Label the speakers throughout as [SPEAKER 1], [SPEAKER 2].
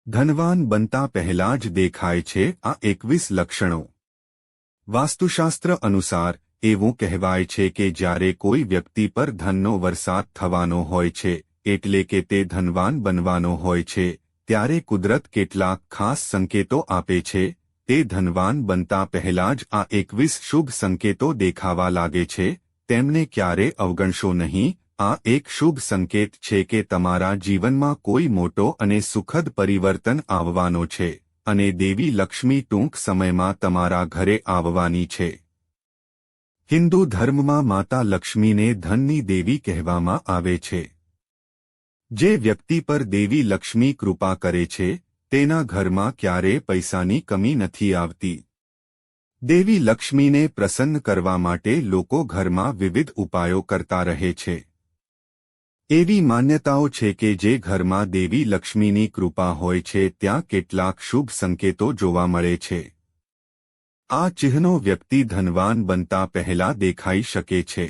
[SPEAKER 1] ધનવાન બનતા પહેલા જ દેખાય છે આ 21 લક્ષણો। વાસ્તુશાસ્ત્ર અનુસાર એવું કહેવાય છે કે જ્યારે કોઈ વ્યક્તિ પર ધનનો વરસાદ થવાનો હોય છે એટલે કે તે ધનવાન બનવાનો હોય છે ત્યારે કુદરત કેટલાક ખાસ સંકેતો આપે છે। તે ધનવાન બનતા પહેલા જ આ 21 શુભ સંકેતો દેખાવા લાગે છે, તેમને ક્યારે અવગણશો નહીં। આ એક શુભ સંકેત છે કે તમારા જીવનમાં કોઈ મોટો અને સુખદ પરિવર્તન આવવાનો છે અને દેવી લક્ષ્મી ટૂંક સમયમાં તમારા ઘરે આવવાની છે। હિન્દુ ધર્મમાં માતા લક્ષ્મીને ધનની દેવી કહેવામાં આવે છે। જે વ્યક્તિ પર દેવી લક્ષ્મી કૃપા કરે છે તેના ઘરમાં ક્યારે પૈસાની કમી નથી આવતી। દેવી લક્ષ્મીને પ્રસન્ન કરવા માટે લોકો ઘરમાં વિવિધ ઉપાયો કરતા રહે છે। એવી માન્યતાઓ છે કે જે ઘરમાં દેવી લક્ષ્મીની કૃપા હોય છે ત્યાં કેટલાક શુભ સંકેતો જોવા મળે છે। આ ચિહ્નો વ્યક્તિ ધનવાન બનતા પહેલા દેખાઈ શકે છે।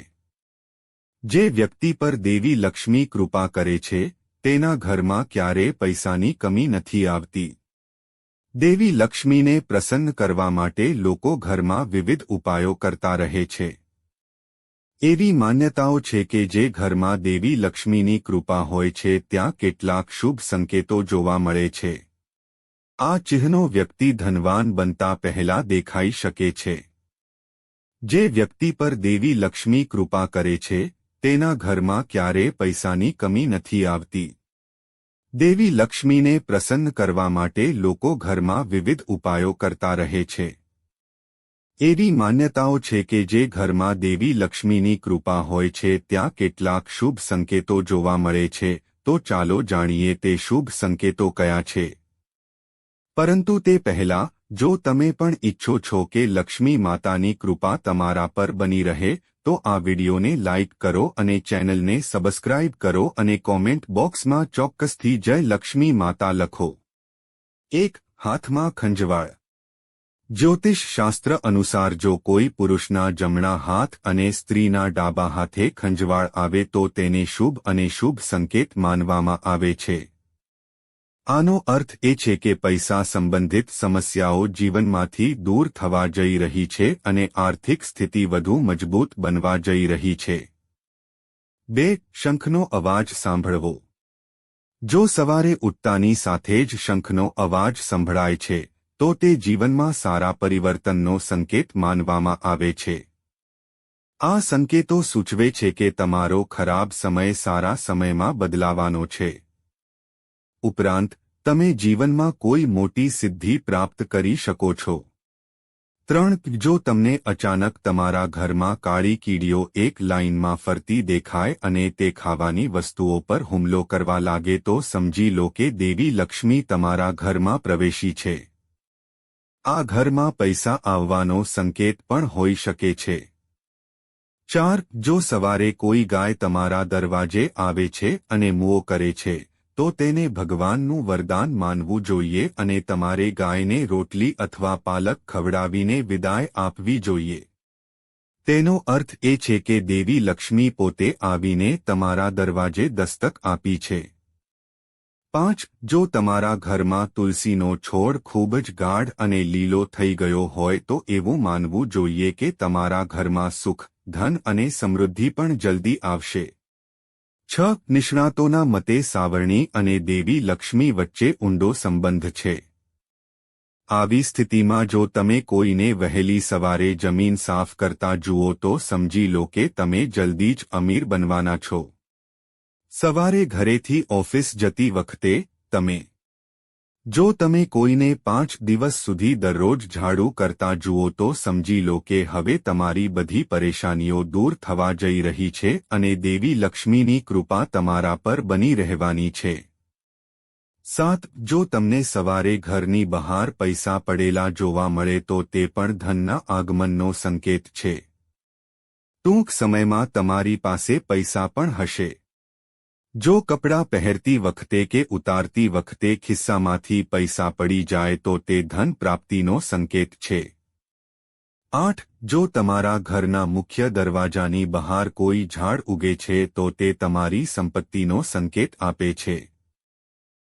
[SPEAKER 1] જે વ્યક્તિ પર દેવી લક્ષ્મી કૃપા કરે છે તેના ઘરમાં ક્યારે પૈસાની કમી નથી આવતી। દેવી લક્ષ્મીને પ્રસન્ન કરવા માટે લોકો ઘરમાં વિવિધ ઉપાયો કરતા રહે છે। એવી માન્યતાઓ છે કે જે ઘરમાં દેવી લક્ષ્મીની કૃપા હોય છે ત્યાં કેટલાક શુભ સંકેતો જોવા મળે છે। આ ચિહ્નો વ્યક્તિ ધનવાન બનતા પહેલા દેખાઈ શકે છે। જે વ્યક્તિ પર દેવી લક્ષ્મી કૃપા કરે છે તેના ઘરમાં ક્યારે પૈસાની કમી નથી આવતી। દેવી લક્ષ્મીને પ્રસન્ન કરવા માટે લોકો ઘરમાં વિવિધ ઉપાયો કરતા રહે છે। એવી માન્યતાઓ છે કે જે ઘરમાં દેવી લક્ષ્મીની કૃપા હોય છે ત્યાં કેટલાક શુભ સંકેતો જોવા મળે છે, તો ચાલો જાણીએ તે શુભ સંકેતો કયા છે। પરંતુ તે પહેલા જો તમે પણ ઈચ્છો છો કે લક્ષ્મી માતાની કૃપા તમારા પર બની રહે તો આ વિડિયોને લાઇક કરો અને ચેનલને સબસ્ક્રાઇબ કરો અને કોમેન્ટ બોક્સમાં ચોક્કસથી જય લક્ષ્મી માતા લખો। 1. હાથમાં ખંજવાળ। જ્યોતિષ શાસ્ત્ર અનુસાર જો કોઈ પુરુષના જમણા હાથ અને સ્ત્રીના ડાબા હાથે ખંજવાળ આવે તો તેને શુભ અને શુભ સંકેત માનવામાં આવે છે। આનો અર્થ એ છે કે પૈસા સંબંધિત સમસ્યાઓ જીવનમાંથી દૂર થવા જઈ રહી છે અને આર્થિક સ્થિતિ વધુ મજબૂત બનવા જઈ રહી છે। 2. શંખનો અવાજ સાંભળવો। જો સવારે ઉઠતાની સાથે જ શંખનો અવાજ સંભળાય છે તો તે જીવનમાં સારા પરિવર્તનનો સંકેત માનવામાં આવે છે। આ સંકેતો સૂચવે છે કે તમારો ખરાબ સમય સારા સમયમાં બદલાવાનો છે। ઉપરાંત તમે જીવનમાં કોઈ મોટી સિદ્ધિ પ્રાપ્ત કરી શકો છો। 3. જો તમને અચાનક તમારા ઘરમાં કાળી કીડીઓ એક લાઇનમાં ફરતી દેખાય અને તે ખાવાની વસ્તુઓ પર હુમલો કરવા લાગે તો સમજી લો કે દેવી લક્ષ્મી તમારા ઘરમાં પ્રવેશી છે। આ ઘરમાં પૈસા આવવાનો સંકેત પણ હોઈ શકે છે। 4. જો સવારે કોઈ ગાય તમારા દરવાજે આવે છે અને મૂઓ કરે છે તો તેને ભગવાનનું વરદાન માનવું જોઈએ અને તમારે ગાયને રોટલી અથવા પાલક ખવડાવીને વિદાય આપવી જોઈએ। તેનો અર્થ એ છે કે દેવી લક્ષ્મી પોતે આવીને તમારા દરવાજે દસ્તક આપી છે। 5. જો તમારા ઘરમાં તુલસીનો છોડ ખૂબ જ ગાઢ અને લીલો થઈ ગયો હોય તો એવું માનવું જોઈએ કે તમારા ઘરમાં સુખ, ધન અને સમૃદ્ધિ પણ જલ્દી આવશે। 6. નિષ્ણાતોના મતે સાવરણી અને દેવી લક્ષ્મી વચ્ચે ઊંડો સંબંધ છે। આવી સ્થિતિમાં જો તમે કોઈને વહેલી સવારે જમીન સાફ કરતા જુઓ તો સમજી લો કે તમે જલ્દી જ અમીર બનવાના છો। સવારે ઘરેથી ઓફિસ જતી વખતે જો તમે કોઈને 5 દિવસ સુધી દરરોજ ઝાડુ કરતા જુઓ તો સમજી લો કે હવે તમારી બધી પરેશાનીઓ દૂર થવા જઈ રહી છે અને દેવી લક્ષ્મીની કૃપા તમારા પર બની રહેવાની છે। 7. જો તમને સવારે ઘરની બહાર પૈસા પડેલા જોવા મળે તો તે પણ ધનના આગમનનો સંકેત છે। ટૂંક સમયમાં તમારી પાસે પૈસા પણ હશે। જો કપડાં પહેરતી વખતે કે ઉતારતી વખતે ખિસ્સામાંથી પૈસા પડી જાય તો તે ધન પ્રાપ્તિનો સંકેત છે। 8. જો તમારા ઘરના મુખ્ય દરવાજાની બહાર કોઈ ઝાડ ઉગે છે તો તે તમારી સંપત્તિનો સંકેત આપે છે।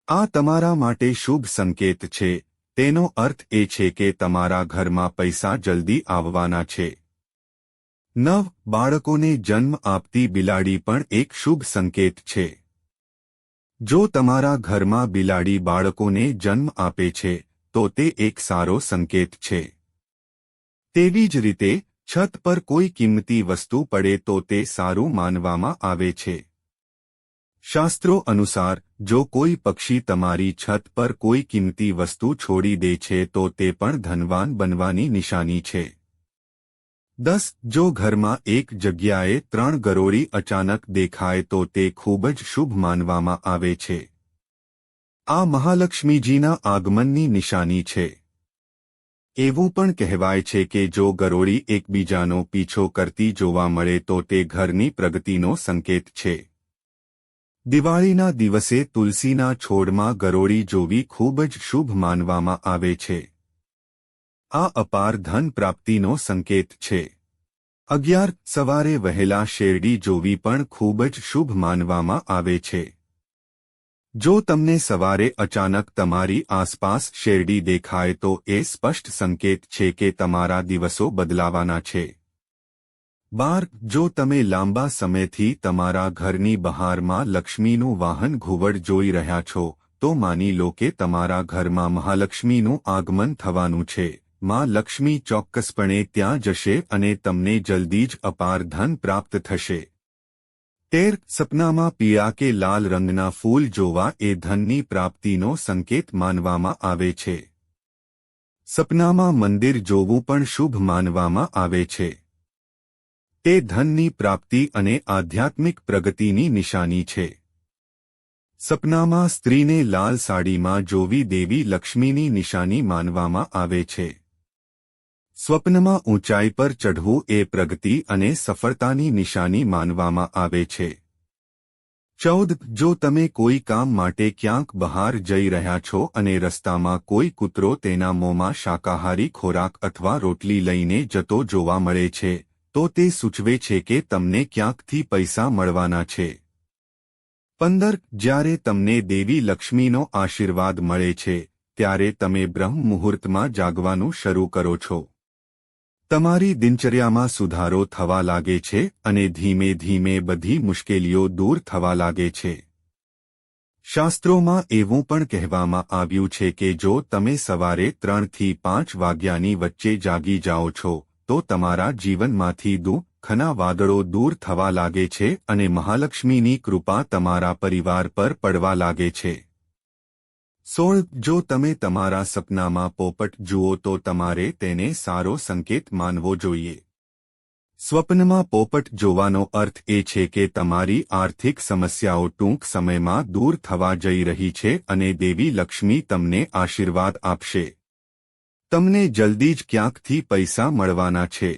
[SPEAKER 1] આ તમારા માટે શુભ સંકેત છે. તેનો અર્થ એ છે કે તમારા ઘરમાં પૈસા જલ્દી આવવાના છે. 9. બાળકોને જન્મ આપતી બિલાડી પણ એક શુભ સંકેત છે. જો તમારા ઘરમાં બિલાડી બાળકોને જન્મ આપે છે તો તે એક સારો સંકેત છે. તેવી જ રીતે છત પર કોઈ કિંમતી વસ્તુ પડે તો તે સારું માનવામાં આવે છે. શાસ્ત્રો અનુસાર જો કોઈ પક્ષી તમારી છત પર કોઈ કિંમતી વસ્તુ છોડી દે છે તો તે પણ ધનવાન બનવાની નિશાની છે. 10. જો ઘરમાં એક જગ્યાએ 3 ગરોળી અચાનક દેખાય તો તે ખૂબ જ શુભ માનવામાં આવે છે. આ મહાલક્ષ્મીજીના આગમનની નિશાની છે. એવું પણ કહેવાય છે કે જો ગરોળી એકબીજાનો પીછો કરતી જોવા મળે તો તે ઘરની પ્રગતિનો સંકેત છે. દિવાળીના દિવસે તુલસીના છોડમાં ગરોળી જોવી ખૂબ જ શુભ માનવામાં આવે છે. આ અપાર ધન પ્રાપ્તિનો સંકેત છે. 11. સવારે વહેલા શેરડી જોવી પણ ખૂબ જ શુભ માનવામાં આવે છે. જો તમને સવારે અચાનક તમારી આસપાસ શેરડી દેખાય તો એ સ્પષ્ટ સંકેત છે કે તમારા દિવસો બદલાવાના છે. 12. જો તમે લાંબા સમયથી તમારા ઘરની બહારમાં લક્ષ્મીનું વાહન ઘુવડ જોઈ રહ્યા છો તો માની લો કે તમારા ઘરમાં મહાલક્ષ્મીનું આગમન થવાનું છે. માં લક્ષ્મી ચોક્કસપણે ત્યાં જશે અને તમને જલ્દી જ અપાર ધન પ્રાપ્ત થશે. 13. સપનામાં પીળા કે લાલ રંગના ફૂલ જોવા એ ધનની પ્રાપ્તિનો સંકેત માનવામાં આવે છે. સપનામાં મંદિર જોવું પણ શુભ માનવામાં આવે છે. તે ધનની પ્રાપ્તિ અને આધ્યાત્મિક પ્રગતિની નિશાની છે. સપનામાં સ્ત્રીને લાલ સાડીમાં જોવી દેવી લક્ષ્મીની નિશાની માનવામાં આવે છે. સ્વપ્નમાં ઊંચાઈ પર ચઢવું એ પ્રગતિ અને સફળતાની નિશાની માનવામાં આવે છે. 14. જો તમે કોઈ કામ માટે ક્યાંક બહાર જઈ રહ્યા છો અને રસ્તામાં કોઈ કૂતરો તેના મોંમાં શાકાહારી ખોરાક અથવા રોટલી લઈને જતો જોવા મળે છે તો તે સૂચવે છે કે તમને ક્યાંકથી પૈસા મળવાના છે. 15. જ્યારે તમને દેવી લક્ષ્મીનો આશીર્વાદ મળે છે ત્યારે તમે બ્રહ્મ મુહૂર્તમાં જાગવાનું શરૂ કરો છો. તમારી દિનચર્યામાં સુધારો થવા લાગે છે અને ધીમે ધીમે બધી મુશ્કેલીઓ દૂર થવા લાગે છે. શાસ્ત્રોમાં એવું પણ કહેવામાં આવ્યું છે કે જો તમે સવારે 3 થી 5 વાગ્યાની વચ્ચે જાગી જાઓ છો તો તમારા જીવનમાંથી દુઃખના વાદળો દૂર થવા લાગે છે અને મહાલક્ષ્મીની કૃપા તમારા પરિવાર પર પડવા લાગે છે. 16. જો તમે તમારા સપનામાં પોપટ જુઓ તો તમારે તેને સારો સંકેત માનવો જોઈએ. સ્વપ્નમાં પોપટ જોવાનો અર્થ એ છે કે તમારી આર્થિક સમસ્યાઓ ટૂંક સમયમાં દૂર થવા જઈ રહી છે અને દેવી લક્ષ્મી તમને આશીર્વાદ આપશે. તમને જલ્દી જ ક્યાંકથી પૈસા મળવાના છે.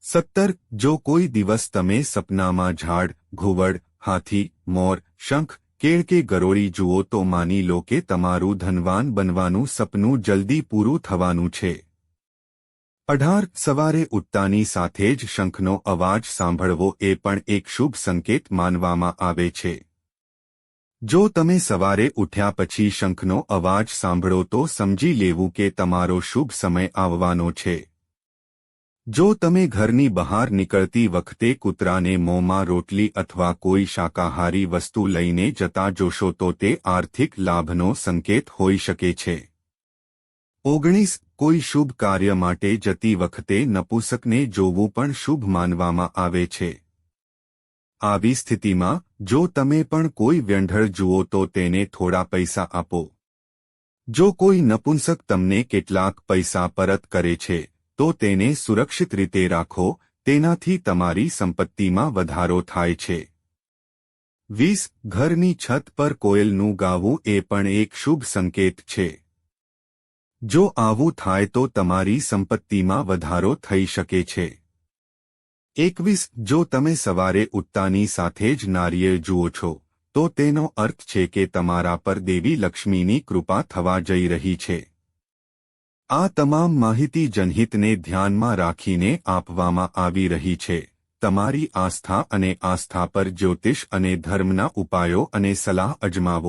[SPEAKER 1] 17. જો કોઈ દિવસ તમે સપનામાં ઝાડ, ઘુવડ, હાથી, મોર, શંખ, કેળ કે ગરોળી જુઓ તો માની લો કે તમારું ધનવાન બનવાનું સપનું જલ્દી પૂરું થવાનું છે. 18. સવારે ઉઠતાની સાથે જ શંખનો અવાજ સાંભળવો એ પણ એક શુભ સંકેત માનવામાં આવે છે. જો તમે સવારે ઉઠ્યા પછી શંખનો અવાજ સાંભળો તો સમજી લેવું કે તમારો શુભ સમય આવવાનો છે. જો તમે ઘરની બહાર નીકળતી વખતે કૂતરાને મોંમાં રોટલી અથવા કોઈ શાકાહારી વસ્તુ લઈને જતા જોશો તો તે આર્થિક લાભનો સંકેત હોઈ શકે છે. 19. કોઈ શુભ કાર્ય માટે જતી વખતે નપુંસકને જોવું પણ શુભ માનવામાં આવે છે. આવી સ્થિતિમાં જો તમે પણ કોઈ વ્યંઢળ જુઓ તો તેને થોડા પૈસા આપો. જો કોઈ નપુંસક તમને કેટલાક પૈસા પરત કરે છે તો તેને સુરક્ષિત રીતે રાખો, તેનાથી તમારી સંપત્તિમાં વધારો થાય છે. 20. ઘરની છત પર કોયલનું ગાવું એ પણ એક શુભ સંકેત છે. જો આવું થાય તો તમારી સંપત્તિમાં વધારો થઈ શકે છે. 21. જો તમે સવારે ઉઠતાની સાથે જ નારિયેળ જુઓ છો તો તેનો અર્થ છે કે તમારા પર દેવી લક્ષ્મીની કૃપા થવા જઈ રહી છે. આ તમામ માહિતી જનહિતને ધ્યાનમાં રાખીને આપવામાં આવી રહી છે. તમારી આસ્થા અને આસ્થા પર જ્યોતિષ અને ધર્મના ઉપાયો અને સલાહ અજમાવો.